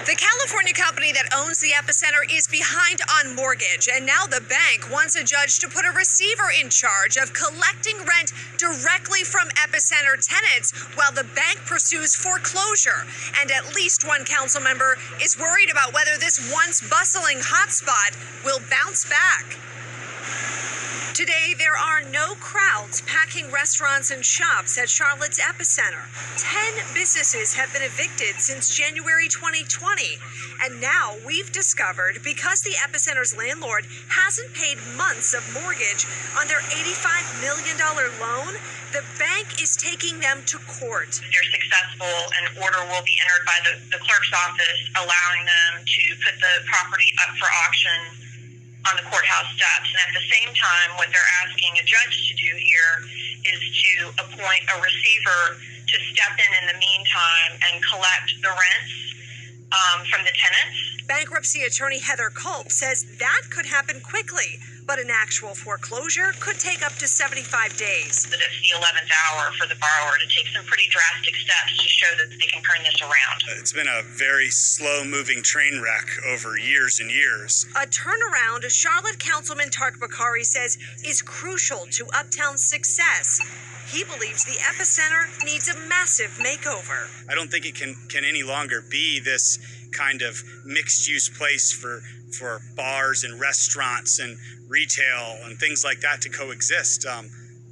The California company that owns the epicenter is behind on mortgage, and now the bank wants a judge to put a receiver in charge of collecting rent directly from epicenter tenants while the bank pursues foreclosure. And at least one council member is worried about whether this once bustling hotspot will bounce back. Today, there are no crowds packing restaurants and shops at Charlotte's epicenter. 10 businesses have been evicted since January 2020. And now we've discovered because the epicenter's landlord hasn't paid months of mortgage on their $85 million loan, the bank is taking them to court. If they're successful, an order will be entered by the clerk's office allowing them to put the property up for auction on the courthouse steps. And at the same time, what they're asking a judge to do here is to appoint a receiver to step in the meantime and collect the rents from the tenants. Bankruptcy attorney Heather Culp says that could happen quickly, but an actual foreclosure could take up to 75 days. That it's the 11th hour for the borrower to take some pretty drastic steps to show that they can turn this around. It's been a very slow-moving train wreck over years and years. A turnaround, Charlotte Councilman Tark Bakari says, is crucial to Uptown's success. He believes the epicenter needs a massive makeover. I don't think it can any longer be this kind of mixed-use place for bars and restaurants and retail and things like that to coexist.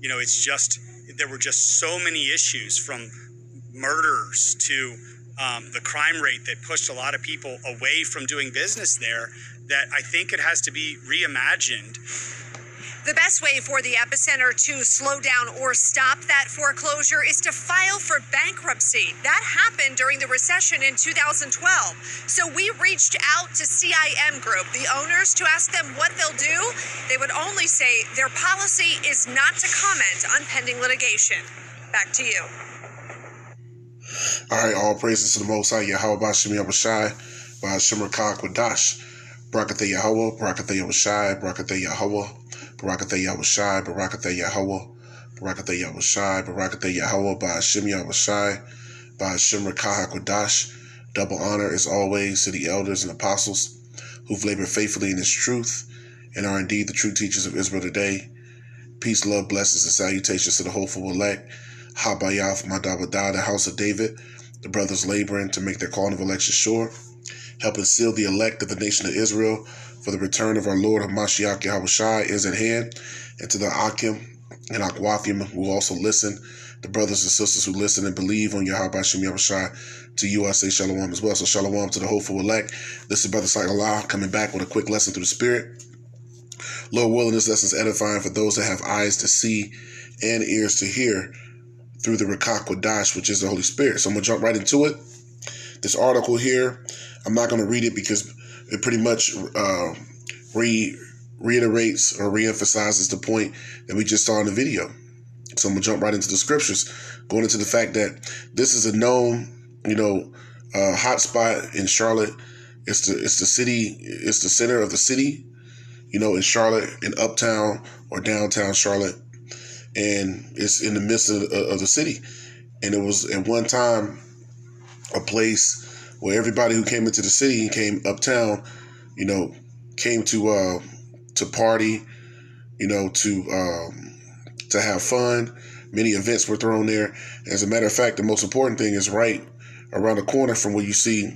It's just, there were just so many issues, from murders to the crime rate that pushed a lot of people away from doing business there, that I think it has to be reimagined. The best way for the epicenter to slow down or stop that foreclosure is to file for bankruptcy. That happened during the recession in 2012. So we reached out to CIM Group, the owners, to ask them what they'll do. They would only say their policy is not to comment on pending litigation. Back to you. All right, all praises to the Most High, Yahweh Bashim Yahushai, Bashim Rakak Wadash, Barakathe Yahweh, Barakathe Yahushai, Barakathe Yahweh, Barakathe Yahushai, Barakathe Yahweh, Barakathe Yahushai, Barakathe Yahweh, Bashim Yahushai, Bashim Rakak Wadash. Double honor as always to the elders and apostles who've labored faithfully in this truth and are indeed the true teachers of Israel today. Peace, love, blessings, and salutations to the hopeful elect. Habayath Madabadah, the house of David, the brothers laboring to make their calling of election sure, helping seal the elect of the nation of Israel, for the return of our Lord Hamashiach Yahushai is at hand, and to the Akim and Akwathim who also listen, the brothers and sisters who listen and believe on Yahweh Bashim Yahushai, to you I say shalom as well. So shalom to the hopeful elect. This is Brother Allah coming back with a quick lesson through the Spirit. Lord willing, this lesson is edifying for those that have eyes to see and ears to hear through the Rakak Wadash, which is the Holy Spirit. So I'm going to jump right into it. This article here, I'm not going to read it because it pretty much reiterates or reemphasizes the point that we just saw in the video. So I'm going to jump right into the scriptures, going into the fact that this is a known, hot spot in Charlotte. It's the city, it's the center of the city, in Charlotte, in uptown or downtown Charlotte. And it's in the midst of the city. And it was at one time a place where everybody who came into the city and came uptown, came to party, to have fun. Many events were thrown there. As a matter of fact, the most important thing is right around the corner from where you see,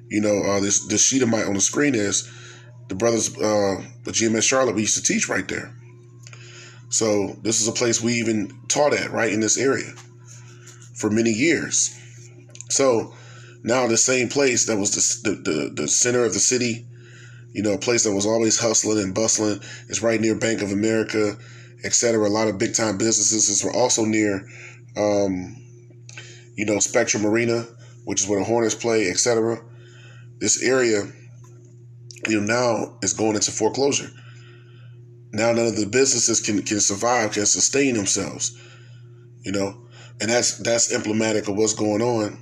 this Sheetamite on the screen is the brothers, the GMS Charlotte, we used to teach right there. So this is a place we even taught at, right in this area for many years. So now the same place that was the center of the city, a place that was always hustling and bustling, is right near Bank of America, etc. A lot of big time businesses were also near, Spectrum Arena, which is where the Hornets play, etc. This area, now is going into foreclosure. Now none of the businesses can survive, can sustain themselves, and that's emblematic of what's going on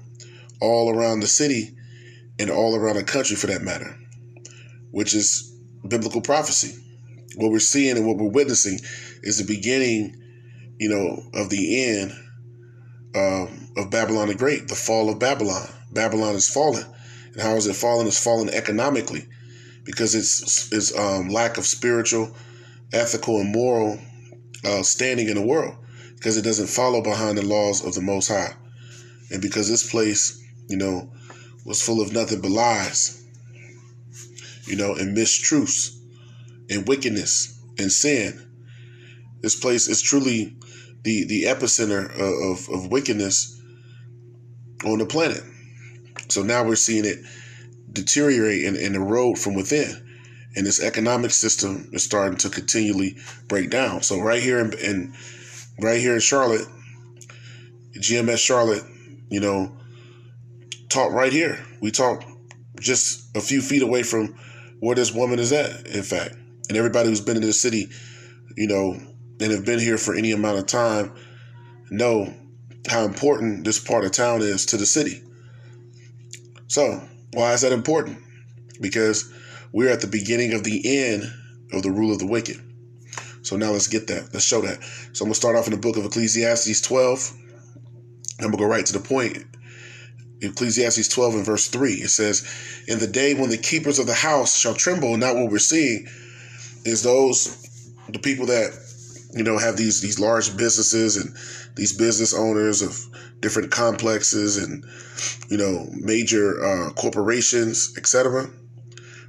all around the city and all around the country for that matter, which is biblical prophecy. What we're seeing and what we're witnessing is the beginning, of the end of Babylon the Great, the fall of Babylon. Babylon is fallen. And how is it fallen? It's fallen economically because it's lack of spiritual, ethical, and moral standing in the world, because it doesn't follow behind the laws of the Most High. And because this place, was full of nothing but lies, and mistruths and wickedness and sin. This place is truly the epicenter of wickedness on the planet. So now we're seeing it deteriorate and erode from within. And this economic system is starting to continually break down. So right here in Charlotte, GMS Charlotte, taught right here. We talked just a few feet away from where this woman is at, in fact. And everybody who's been in the city, and have been here for any amount of time, know how important this part of town is to the city. So why is that important? Because we're at the beginning of the end of the rule of the wicked. So now let's get that. Let's show that. So I'm going to start off in the book of Ecclesiastes 12. I'm going to go right to the point. Ecclesiastes 12 and verse 3. It says, in the day when the keepers of the house shall tremble. And now what we're seeing is the people that, have these large businesses and these business owners of different complexes and, major corporations, etc.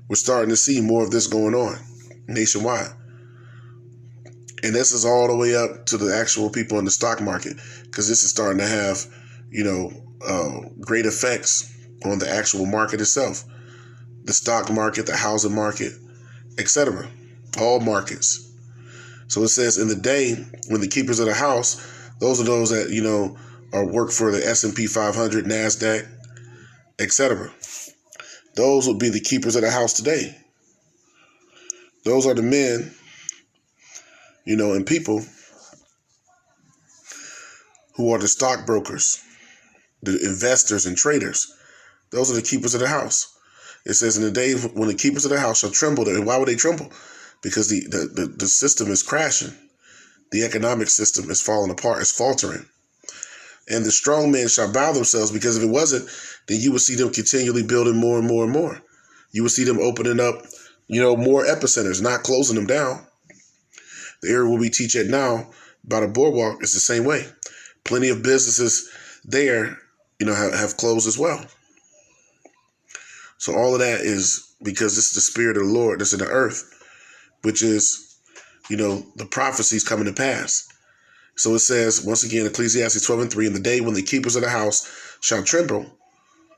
We're starting to see more of this going on nationwide. And this is all the way up to the actual people in the stock market, because this is starting to have, great effects on the actual market itself. The stock market, the housing market, etc. All markets. So it says, in the day when the keepers of the house, those are those that, are work for the S&P 500, NASDAQ, etc. Those would be the keepers of the house today. Those are the men, and people who are the stockbrokers, the investors and traders. Those are the keepers of the house. It says, in the day when the keepers of the house shall tremble. And why would they tremble? Because the system is crashing. The economic system is falling apart, it's faltering. And the strong men shall bow themselves, because if it wasn't, then you would see them continually building more and more and more. You would see them opening up, more epicenters, not closing them down. The area where we teach at now, by the boardwalk, is the same way. Plenty of businesses there, have closed as well. So all of that is because this is the spirit of the Lord that's in the earth, which is, the prophecies coming to pass. So it says, once again, Ecclesiastes 12 and 3, in the day when the keepers of the house shall tremble.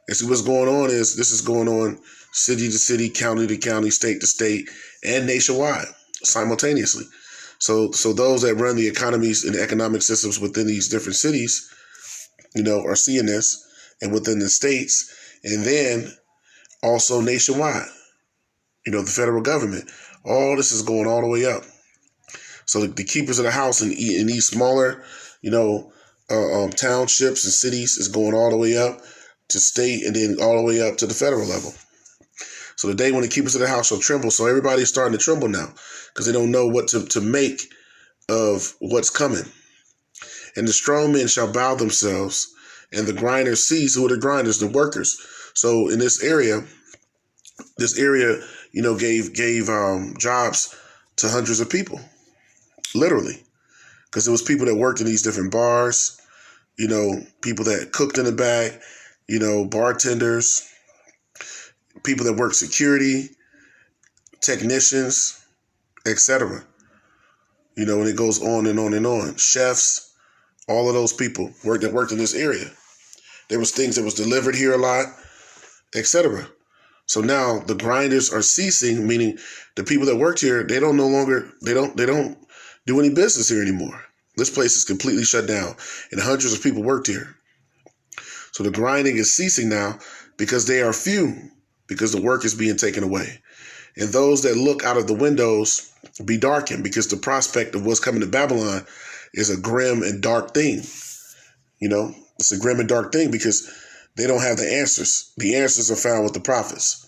And see, what's going on is, this is going on city to city, county to county, state to state, and nationwide simultaneously. So those that run the economies and economic systems within these different cities, are seeing this, and within the states, and then also nationwide, the federal government. All this is going all the way up. So the keepers of the house in these smaller, townships and cities is going all the way up to state, and then all the way up to the federal level. So the day when the keepers of the house shall tremble. So everybody's starting to tremble now, because they don't know what to make of what's coming. And the strong men shall bow themselves, and the grinders cease. Who are the grinders? The workers. So in this area, gave jobs to hundreds of people, literally, because there was people that worked in these different bars, people that cooked in the back, bartenders, people that worked security, technicians, etc. And it goes on and on and on. Chefs, all of those people that worked in this area. There was things that was delivered here a lot, etc. So now the grinders are ceasing, meaning the people that worked here, they don't do any business here anymore. This place is completely shut down, and hundreds of people worked here. So the grinding is ceasing now, because they are few, because the work is being taken away. And those that look out of the windows be darkened, because the prospect of what's coming to Babylon is a grim and dark thing. It's a grim and dark thing, because they don't have the answers. The answers are found with the prophets.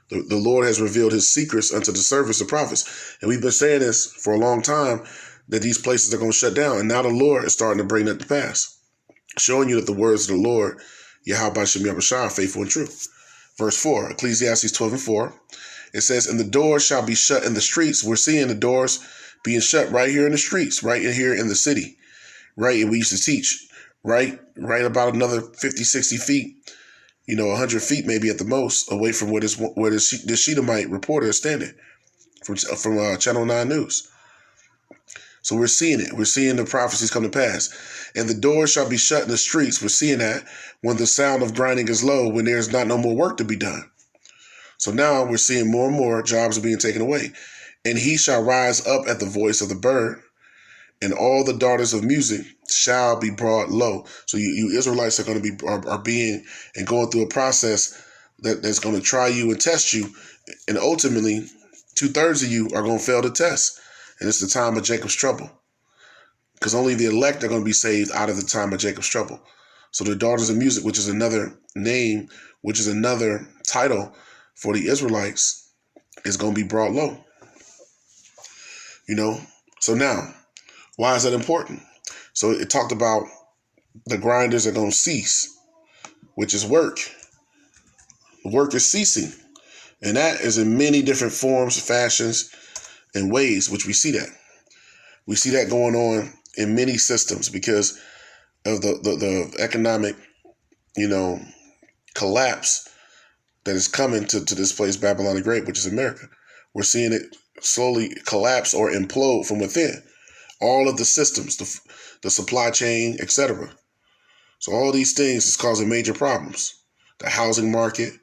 The Lord has revealed his secrets unto the servants, the prophets. And we've been saying this for a long time, that these places are going to shut down. And now the Lord is starting to bring that to pass, showing you that the words of the Lord, Yahweh Shem Yahushua, are faithful and true. Verse 4, Ecclesiastes 12:4. It says, and the doors shall be shut in the streets. We're seeing the doors being shut right here in the streets, right in here in the city, right? And we used to teach, right about another 50, 60 feet, 100 feet maybe at the most away from where this Shedemite reporter is standing from Channel 9 News. So we're seeing it. We're seeing the prophecies come to pass. And the doors shall be shut in the streets. We're seeing that when the sound of grinding is low, when there's not no more work to be done. So now we're seeing more and more jobs are being taken away. And he shall rise up at the voice of the bird, and all the daughters of music shall be brought low. So you Israelites are going to be are being and going through a process that's going to try you and test you, and ultimately 2/3 of you are going to fail the test, and it's the time of Jacob's trouble, because only the elect are going to be saved out of the time of Jacob's trouble. So the daughters of music, which is another name, which is another title for the Israelites, is going to be brought low. So now, why is that important? So it talked about the grinders are going to cease, which is work. Work is ceasing. And that is in many different forms, fashions, and ways, which we see that. We see that going on in many systems because of the economic, collapse that is coming to this place, Babylon the Great, which is America. We're seeing it slowly collapse or implode from within. All of the systems, the supply chain, etc. So all these things is causing major problems. The housing market,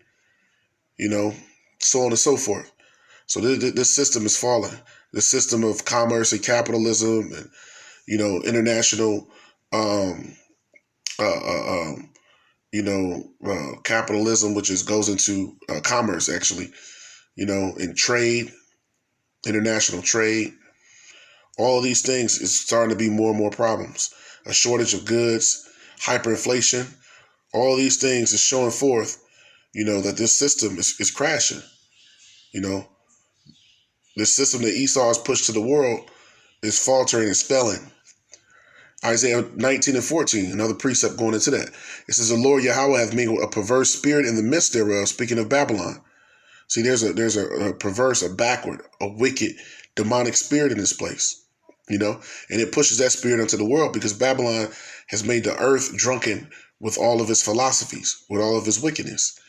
so on and so forth. So this system is falling. The system of commerce and capitalism and, international, capitalism, which goes into commerce, actually, in trade, international trade. All of these things is starting to be more and more problems. A shortage of goods, hyperinflation, all of these things is showing forth, that this system is crashing. This system that Esau has pushed to the world is faltering and spelling. Isaiah 19:14, another precept going into that. It says, the Lord Yahweh hath mingled a perverse spirit in the midst thereof, speaking of Babylon. See, there's a perverse, a backward, a wicked, demonic spirit in this place, and it pushes that spirit into the world because Babylon has made the earth drunken with all of its philosophies, with all of its wickedness.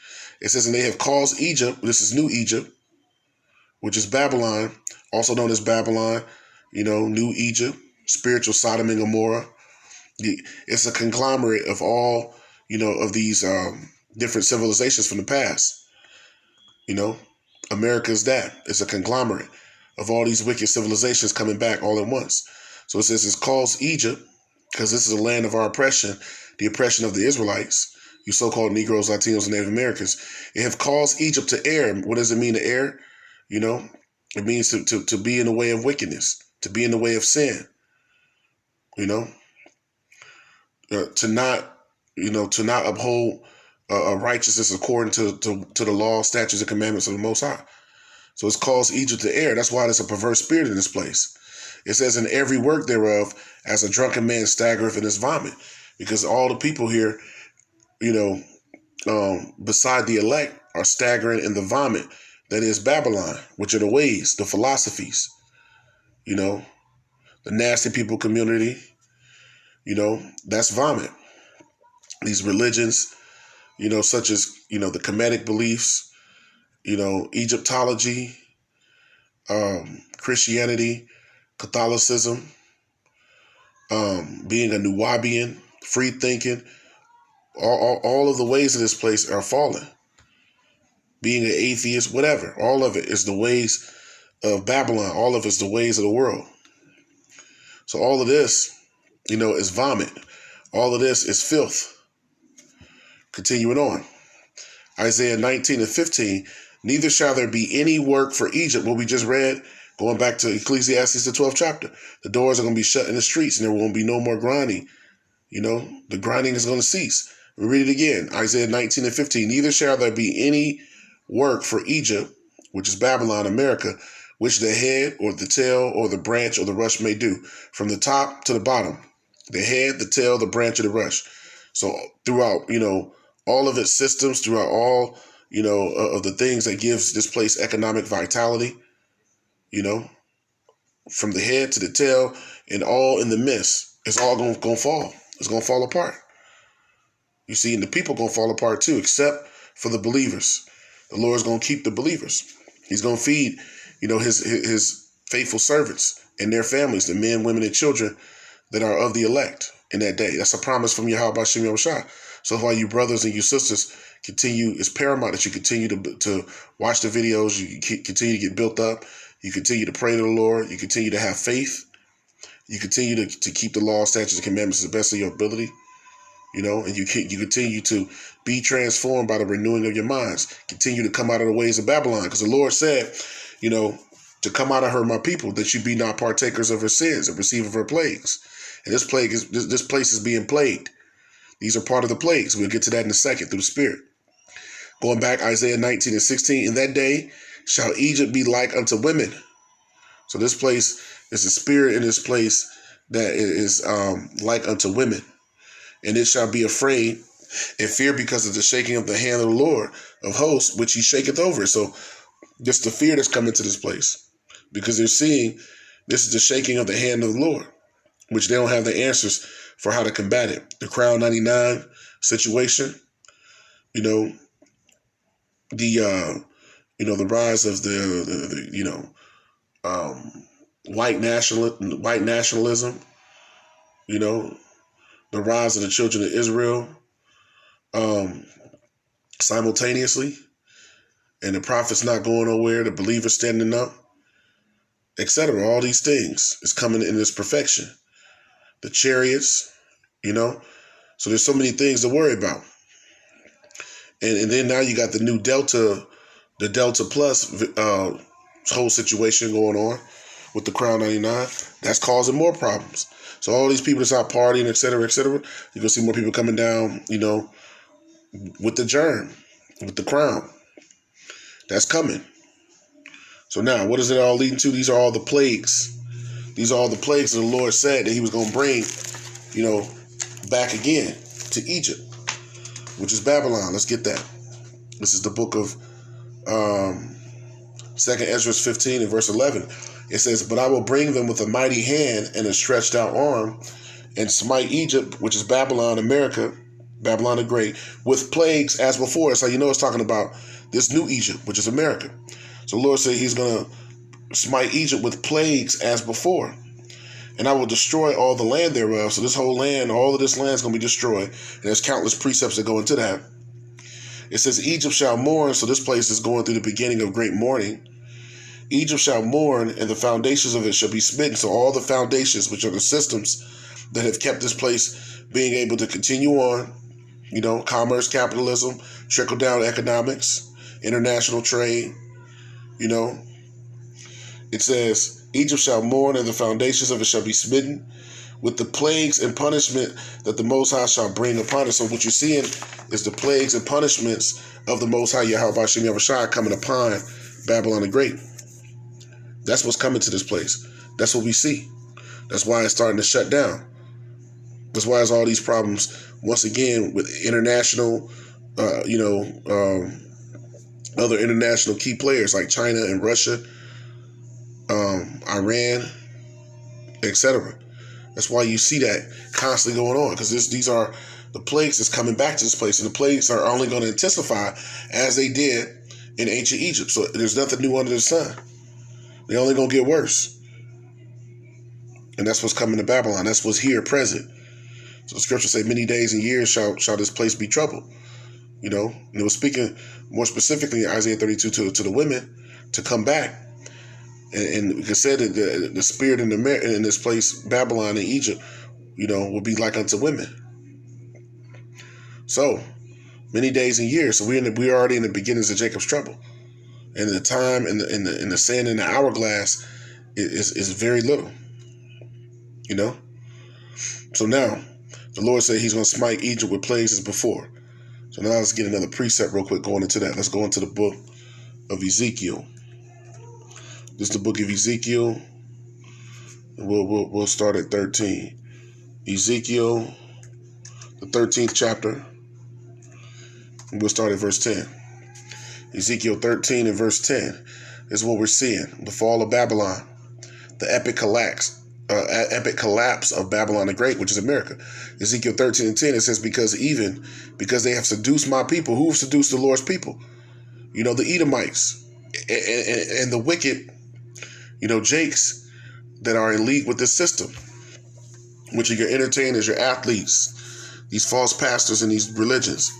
It says, and they have caused Egypt, this is New Egypt, which is Babylon, also known as Babylon, New Egypt, spiritual Sodom and Gomorrah. It's a conglomerate of all, of these different civilizations from the past. America is that. It's a conglomerate of all these wicked civilizations coming back all at once. So it says it's called Egypt because this is a land of our oppression, the oppression of the Israelites, you so-called Negroes, Latinos, and Native Americans. It have caused Egypt to err. What does it mean to err? It means to be in the way of wickedness, to be in the way of sin, to not uphold righteousness according to the law, statutes, and commandments of the Most High. So it's caused Egypt to err. That's why there's a perverse spirit in this place. It says, in every work thereof, as a drunken man staggereth in his vomit. Because all the people here, beside the elect, are staggering in the vomit that is Babylon, which are the ways, the philosophies, the nasty people community, that's vomit. These religions, such as, the Kemetic beliefs, Egyptology, Christianity, Catholicism, being a Nubian, free thinking, all of the ways of this place are falling. Being an atheist, whatever, all of it is the ways of Babylon. All of it is the ways of the world. So all of this, is vomit. All of this is filth. Continuing on. Isaiah 19:15, neither shall there be any work for Egypt, what we just read, going back to Ecclesiastes, the 12th chapter. The doors are going to be shut in the streets and there won't be no more grinding. The grinding is going to cease. We read it again. Isaiah 19:15, neither shall there be any work for Egypt, which is Babylon, America, which the head or the tail or the branch or the rush may do, from the top to the bottom. The head, the tail, the branch, or the rush. So throughout, all of its systems, throughout all, of the things that gives this place economic vitality, from the head to the tail and all in the midst. It's all going to fall. It's going to fall apart. You see, and the people going to fall apart too, except for the believers. The Lord's going to keep the believers. He's going to feed, his faithful servants and their families, the men, women, and children that are of the elect in that day. That's a promise from Yahweh B'Shem Yahushua. So while you brothers and you sisters continue, it's paramount that you continue to watch the videos, you continue to get built up, you continue to pray to the Lord, you continue to have faith, you continue to keep the law, statutes, and commandments to the best of your ability, and you continue to be transformed by the renewing of your minds. Continue to come out of the ways of Babylon, because the Lord said, to come out of her, my people, that you be not partakers of her sins and receive of her plagues. And this place is being plagued. These are part of the plagues. We'll get to that in a second through the Spirit. Going back, Isaiah 19:16, in that day shall Egypt be like unto women. So this place is a spirit in this place that is like unto women. And it shall be afraid and fear because of the shaking of the hand of the Lord of hosts, which he shaketh over. So just the fear that's coming to this place, because they're seeing this is the shaking of the hand of the Lord, which they don't have the answers for how to combat it. The Crown 99 situation, the rise of the white nationalism, the rise of the children of Israel simultaneously, and the prophets not going nowhere, the believers standing up, etc. All these things is coming in this perfection. The chariots, so there's so many things to worry about. And then now you got the new Delta Plus whole situation going on with the Crown 99. That's causing more problems. So all these people that's out partying, et cetera, you're going to see more people coming down, with the germ, with the crown. That's coming. So now, what is it all leading to? These are all the plagues. These are all the plagues that the Lord said that he was going to bring, back again to Egypt, which is Babylon. Let's get that. This is the book of 2nd Ezra 15 and verse 11. It says, but I will bring them with a mighty hand and a stretched out arm and smite Egypt, which is Babylon, America, Babylon the Great, with plagues as before. So it's talking about this new Egypt, which is America. So the Lord said he's going to smite Egypt with plagues as before. And I will destroy all the land thereof. So this whole land, all of this land is going to be destroyed. And there's countless precepts that go into that. It says, Egypt shall mourn. So this place is going through the beginning of great mourning. Egypt shall mourn, and the foundations of it shall be smitten. So all the foundations, which are the systems that have kept this place being able to continue on, commerce, capitalism, trickle-down economics, international trade, It says, Egypt shall mourn, and the foundations of it shall be smitten with the plagues and punishment that the Most High shall bring upon it. So what you're seeing is the plagues and punishments of the Most High Yahweh B'Shem Yahushua coming upon Babylon the Great. That's what's coming to this place. That's what we see. That's why it's starting to shut down. That's why there's all these problems, once again, with international, other international key players like China and Russia, Iran, etc. That's why you see that constantly going on, because these are the plagues that's coming back to this place, and the plagues are only going to intensify as they did in ancient Egypt. So there's nothing new under the sun. They're only going to get worse. And that's what's coming to Babylon. That's what's here present. So the scriptures say, many days and years shall this place be troubled. And it was speaking more specifically in Isaiah 32 to the women to come back. And it said that the spirit in this place, Babylon and Egypt, will be like unto women. So many days and years. So we're already in the beginnings of Jacob's trouble. And the time and the sand in the hourglass is very little. So now the Lord said he's going to smite Egypt with plagues as before. So now let's get another precept real quick going into that. Let's go into the book of Ezekiel. This is the book of Ezekiel. We'll start at 13. Ezekiel, the 13th chapter. And we'll start at verse 10. Ezekiel 13 and verse 10. This is what we're seeing. The fall of Babylon. The epic collapse of Babylon the Great, which is America. Ezekiel 13 and 10, it says, because they have seduced my people. Who have seduced the Lord's people? The Edomites and the wicked, Jakes that are in league with this system, which are your entertainers, your athletes, these false pastors in these religions,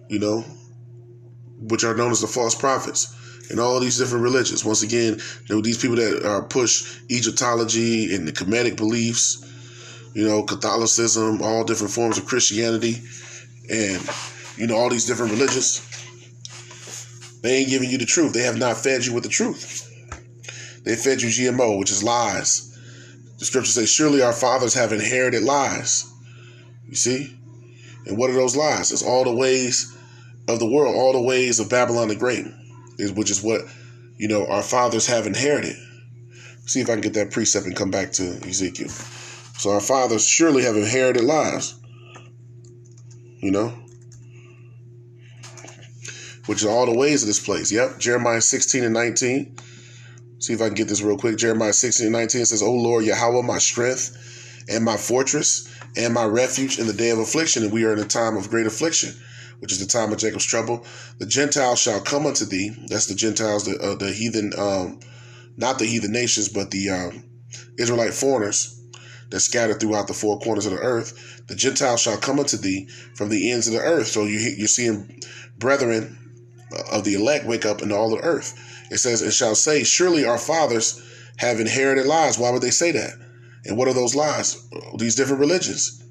which are known as the false prophets, and all these different religions. Once again, these people that push Egyptology and the Kemetic beliefs, Catholicism, all different forms of Christianity, and, all these different religions. They ain't giving you the truth. They have not fed you with the truth. They fed you GMO, which is lies. The scripture says, surely our fathers have inherited lies. You see? And what are those lies? It's all the ways of the world, all the ways of Babylon the Great, which is what, our fathers have inherited. See if I can get that precept and come back to Ezekiel. So our fathers surely have inherited lies, which are all the ways of this place. Yep, Jeremiah 16 and 19. See if I can get this real quick. Jeremiah 16 and 19 says, O Lord, Yahweh, my strength and my fortress and my refuge in the day of affliction. And we are in a time of great affliction, which is the time of Jacob's trouble. The Gentiles shall come unto thee. That's the Gentiles, the heathen, not the heathen nations, but the Israelite foreigners that scattered throughout the four corners of the earth. The Gentiles shall come unto thee from the ends of the earth. So you're seeing brethren of the elect wake up in all the earth. It says, it shall say, surely our fathers have inherited lies. Why would they say that? And what are those lies? These different religions,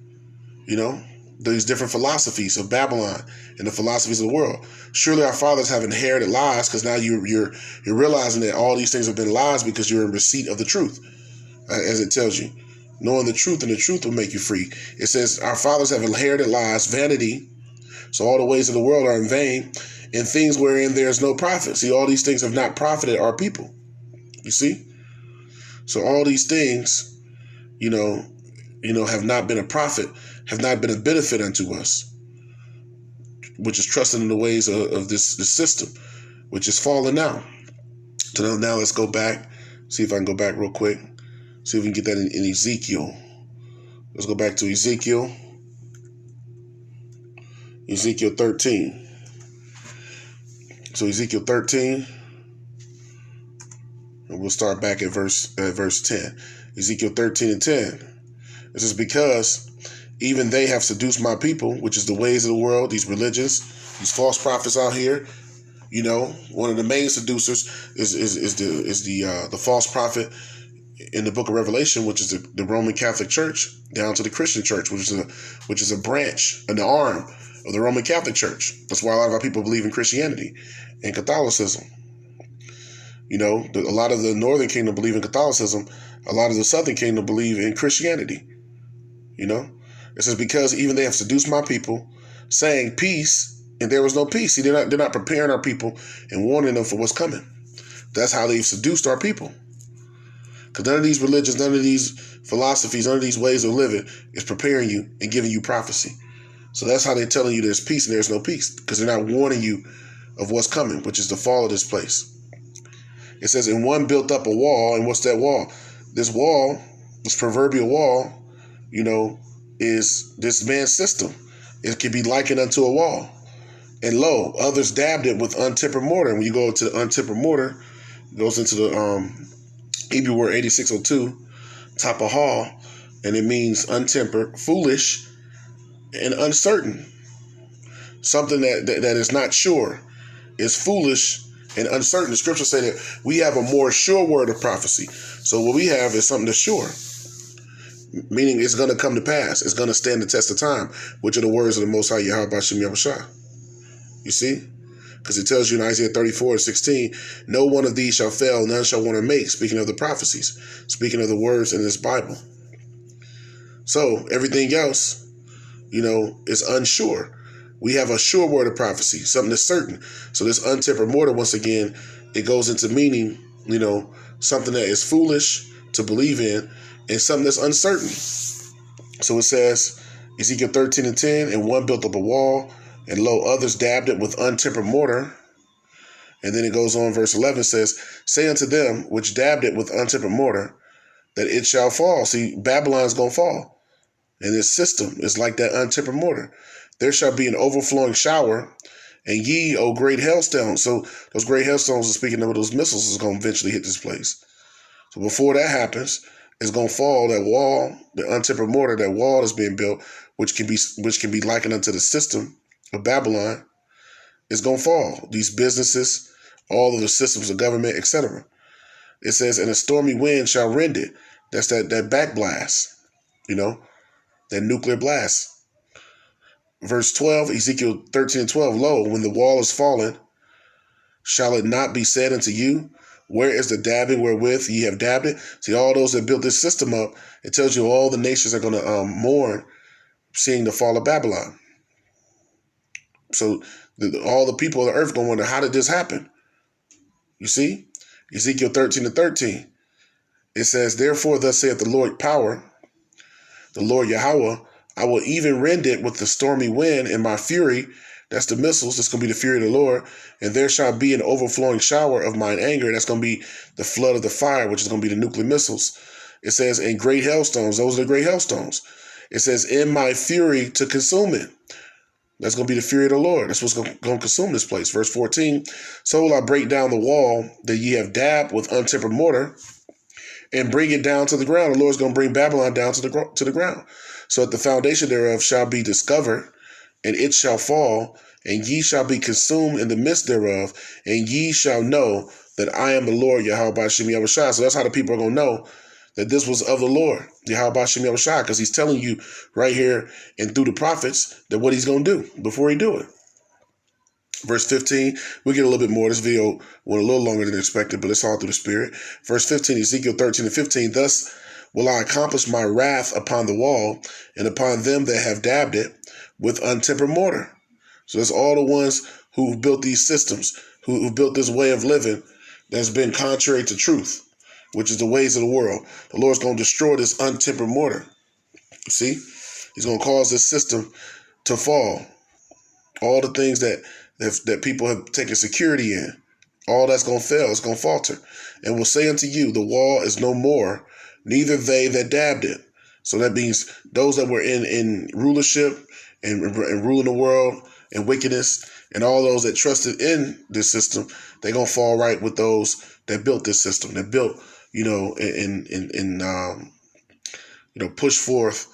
these different philosophies of Babylon and the philosophies of the world. Surely our fathers have inherited lies, because now you're realizing that all these things have been lies because you're in receipt of the truth, as it tells you. Knowing the truth, and the truth will make you free. It says our fathers have inherited lies, vanity. So all the ways of the world are in vain, and things wherein there is no profit. See, all these things have not profited our people. You see? So all these things, have not been a profit, have not been a benefit unto us, which is trusting in the ways of this system, which is falling now. So now let's go back, see if I can go back real quick, see if we can get that in Ezekiel. Let's go back to Ezekiel 13. So Ezekiel 13, and we'll start back at verse 10. Ezekiel 13 and 10. It says, because even they have seduced my people, which is the ways of the world, these religions, these false prophets out here. One of the main seducers is the false prophet in the book of Revelation, which is the Roman Catholic Church, down to the Christian Church, which is a branch, an arm of the Roman Catholic Church. That's why a lot of our people believe in Christianity and Catholicism. A lot of the Northern Kingdom believe in Catholicism. A lot of the Southern Kingdom believe in Christianity. It says, because even they have seduced my people, saying peace, and there was no peace. See, they're not preparing our people and warning them for what's coming. That's how they've seduced our people. Because none of these religions, none of these philosophies, none of these ways of living is preparing you and giving you prophecy. So that's how they're telling you there's peace and there's no peace, because they're not warning you of what's coming, which is the fall of this place. It says, and one built up a wall, and what's that wall? This wall, this proverbial wall, is this man's system. It can be likened unto a wall. And lo, others dabbed it with untempered mortar. And when you go to the untempered mortar, it goes into the Hebrew word 8602, tapahal, and it means untempered, foolish, and uncertain. Something that is not sure is foolish and uncertain. The scriptures say that we have a more sure word of prophecy. So what we have is something that's sure, meaning it's going to come to pass. It's going to stand the test of time, which are the words of the Most High Yahweh Bashem Yahushua. You see? Because it tells you in Isaiah 34:16, no one of these shall fail, none shall want to make, speaking of the prophecies, speaking of the words in this Bible. So everything else, is unsure. We have a sure word of prophecy, something that's certain. So this untempered mortar, once again, it goes into meaning, something that is foolish to believe in and something that's uncertain. So it says, Ezekiel 13 and 10, and one built up a wall, and lo, others dabbed it with untempered mortar. And then it goes on, verse 11 says, say unto them which dabbed it with untempered mortar, that it shall fall. See, Babylon's going to fall. And its system is like that untempered mortar. There shall be an overflowing shower, and ye, O great hailstones. So those great hailstones are speaking of those missiles is going to eventually hit this place. So before that happens, it's going to fall, that wall, the untempered mortar, that wall that's being built, which can be likened unto the system of Babylon, is going to fall. These businesses, all of the systems of government, etc. It says, and a stormy wind shall rend it. That's that back blast, that nuclear blast. Verse 12, Ezekiel 13:12, lo, when the wall is fallen, shall it not be said unto you, where is the dabbing wherewith ye have dabbed it? See, all those that built this system up, it tells you all the nations are going to mourn seeing the fall of Babylon. So all the people of the earth are going to wonder, how did this happen? You see? Ezekiel 13:13. It says, therefore, thus saith the Lord power, the Lord Yahweh, I will even rend it with the stormy wind in my fury. That's the missiles. That's going to be the fury of the Lord. And there shall be an overflowing shower of mine anger. That's going to be the flood of the fire, which is going to be the nuclear missiles. It says, in great hailstones. Those are the great hailstones. It says, in my fury to consume it. That's going to be the fury of the Lord. That's what's going to consume this place. Verse 14, so will I break down the wall that ye have dabbed with untempered mortar and bring it down to the ground. The Lord's going to bring Babylon down to the ground. So that the foundation thereof shall be discovered, and it shall fall, and ye shall be consumed in the midst thereof, and ye shall know that I am the Lord, Yahweh B'Shem Yahushua. So that's how the people are going to know that this was of the Lord, Yahweh B'Shem Yahushua, because he's telling you right here and through the prophets that what he's going to do before he do it. Verse 15, we get a little bit more. This video went a little longer than expected, but it's all through the Spirit. Verse 15, Ezekiel 13:15, thus will I accomplish my wrath upon the wall and upon them that have dabbed it with untempered mortar. So that's all the ones who built these systems, who built this way of living that's been contrary to truth, which is the ways of the world. The Lord's going to destroy this untempered mortar. You see? He's going to cause this system to fall. All the things that people have taken security in, all that's going to fail. It's going to falter. And will say unto you, the wall is no more, neither they that dabbed it. So that means those that were in rulership and ruling the world and wickedness, and all those that trusted in this system, they're going to fall right with those that built this system, that built, push forth,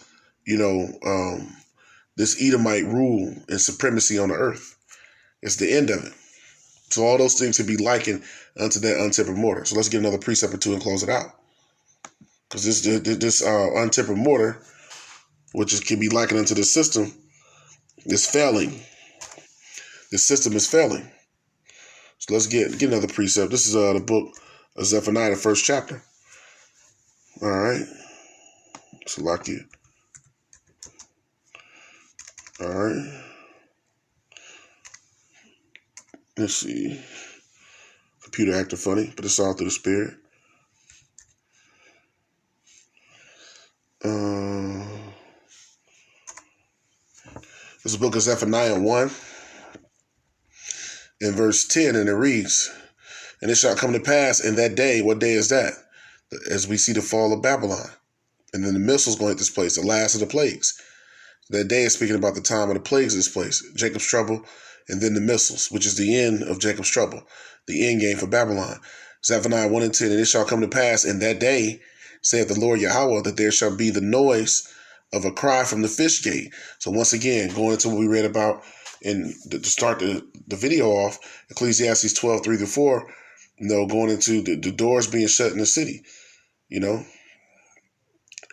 this Edomite rule and supremacy on the earth. It's the end of it. So all those things can be likened unto that untempered mortar. So let's get another precept or two and close it out. Because this untempered mortar, which can be likened unto the system, is failing. The system is failing. So let's get another precept. This is the book of Zephaniah, the first chapter. All right. So lock you. All right. Let's see. Computer acting funny, but it's all through the Spirit. This is the book of Zephaniah 1 in verse 10, and it reads, and it shall come to pass in that day, what day is that? As we see the fall of Babylon. And then the missiles going to hit this place, the last of the plagues. That day is speaking about the time of the plagues of this place, Jacob's trouble, and then the missiles, which is the end of Jacob's trouble, the end game for Babylon. Zephaniah 1 and 10, and it shall come to pass in that day, saith the Lord Yahweh, that there shall be the noise of a cry from the fish gate. So once again, going into what we read about to start the video off, Ecclesiastes 12:3-4, going into the doors being shut in the city,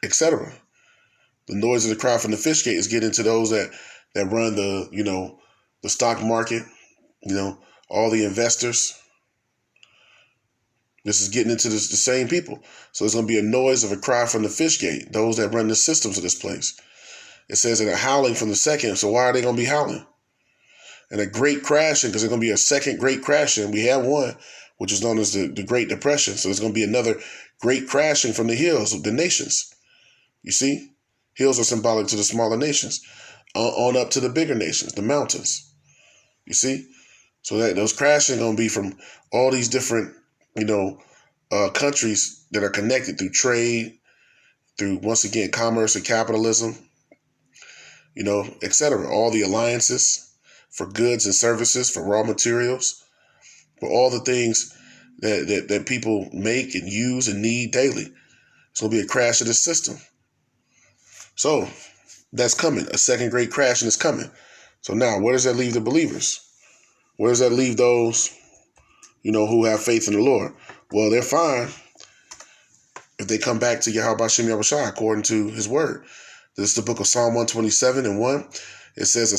etc. The noise of the cry from the fish gate is getting to those that run the stock market, all the investors. This is getting into the same people. So there's going to be a noise of a cry from the fish gate, those that run the systems of this place. It says that a howling from the second. So why are they going to be howling? And a great crashing, because there's going to be a second great crashing. We have one, which is known as the Great Depression. So there's going to be another great crashing from the hills of the nations. You see? Hills are symbolic to the smaller nations, on up to the bigger nations, the mountains. You see? So that those crashing going to be from all these different, countries that are connected through trade, through, once again, commerce and capitalism, etc. All the alliances for goods and services, for raw materials, for all the things that people make and use and need daily. It's going to be a crash of the system. So that's coming. A second great crashing is coming. So now, where does that leave the believers? Where does that leave those, who have faith in the Lord? Well, they're fine if they come back to Yahweh Shem Yahushua according to his word. This is the book of Psalm 127:1. It says a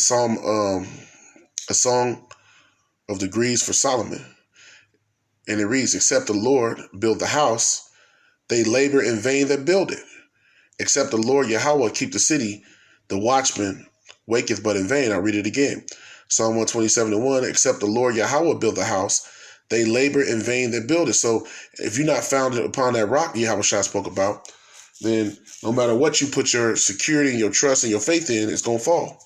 song of degrees for Solomon. And it reads, except the Lord build the house, they labor in vain that build it. Except the Lord Yahweh keep the city, the watchman waketh but in vain. I'll read it again. Psalm 127:1, except the Lord Yahweh build the house, they labor in vain that build it. So if you're not founded upon that rock Yahweh spoke about, then no matter what you put your security and your trust and your faith in, it's going to fall.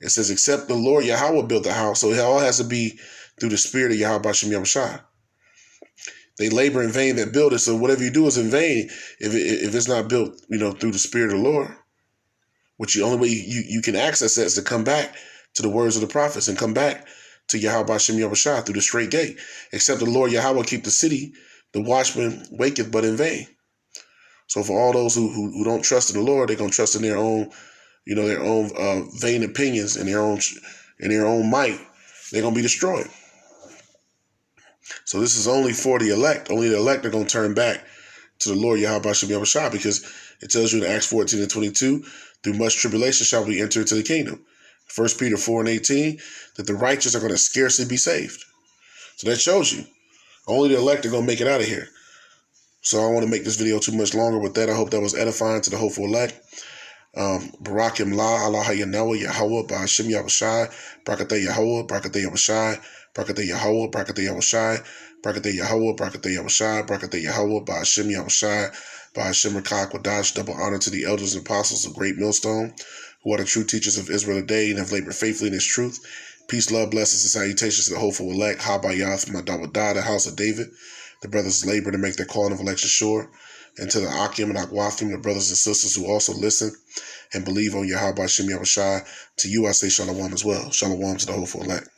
It says, except the Lord Yahweh build the house. So it all has to be through the spirit of Yahweh Shem Yahushua. They labor in vain that build it. So whatever you do is in vain if it's not built, through the spirit of the Lord. Which the only way you can access that is to come back to the words of the prophets and come back to Yahweh Shem Yahushua through the straight gate. Except the Lord Yahweh keep the city, the watchman waketh but in vain. So for all those who don't trust in the Lord, they're gonna trust in their own, vain opinions and their own might. They're gonna be destroyed. So this is only for the elect. Only the elect are gonna turn back to the Lord Yahweh Shem Yahushua, because it tells you in Acts 14:22, through much tribulation shall we enter into the kingdom. 1 Peter 4:18, that the righteous are going to scarcely be saved. So that shows you only the elect are going to make it out of here. So I don't want to make this video too much longer with that. I hope that was edifying to the hopeful elect. Barakim La Allah Yahweh Yahweh Ba'ashem Yahushai, Brakateh Yahweh, Brakateh Yahushai, Brakateh Yahweh, Brakateh Yahushai, Brakateh Yahweh, Brakateh Yahushai, Brakateh Yahweh, Ba'ashem Yahushai, Ba'ashem Rakak Wadash. Double honor to the elders and apostles of Great Millstone, who are the true teachers of Israel today and have labored faithfully in his truth. Peace, love, blessings, and salutations to the hopeful elect, Habayath, Madawadah, the house of David. The brothers labor to make their calling of election sure. And to the Akim and Akwathim, the brothers and sisters who also listen and believe on Yahweh Shem Yahushai, to you I say shalom as well. Shalom to the hopeful elect.